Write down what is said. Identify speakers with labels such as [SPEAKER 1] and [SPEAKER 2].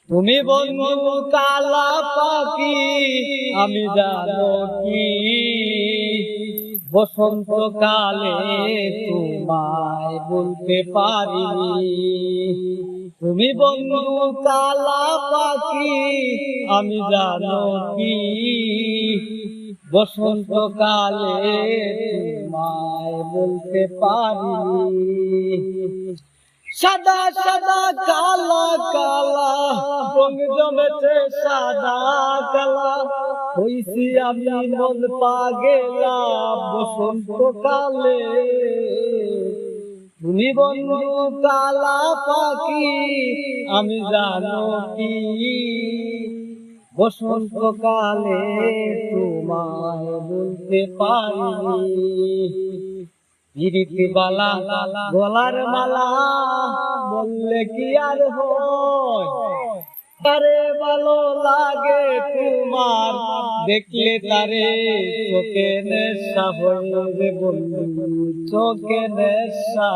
[SPEAKER 1] তুমি বন্ধু কালা পাখি, আমি জানো কি বসন্ত কালে তোমায় বলতে পারিনি। তুমি বন্ধু কালা পাখি, আমি জানো কি বসন্ত কালে তোমায় বলতে পারিনি। সাদা সাদা কালা কালা রং জমেছে সাদা কালা, হইছি আমি মন পাগেলা বসন্ত কালে। তুমি বন্ধু কালা পাখি, আমি জানো কি বসন্ত কালে তোমায় বলতে পারিনি। ইরিতি বালা গলার মালা বললে কি আর হয়, তারে ভালো লাগে তোমার দেখলে তারে চোখে নেশা হয়ে বন্ধু চোখে নেশা।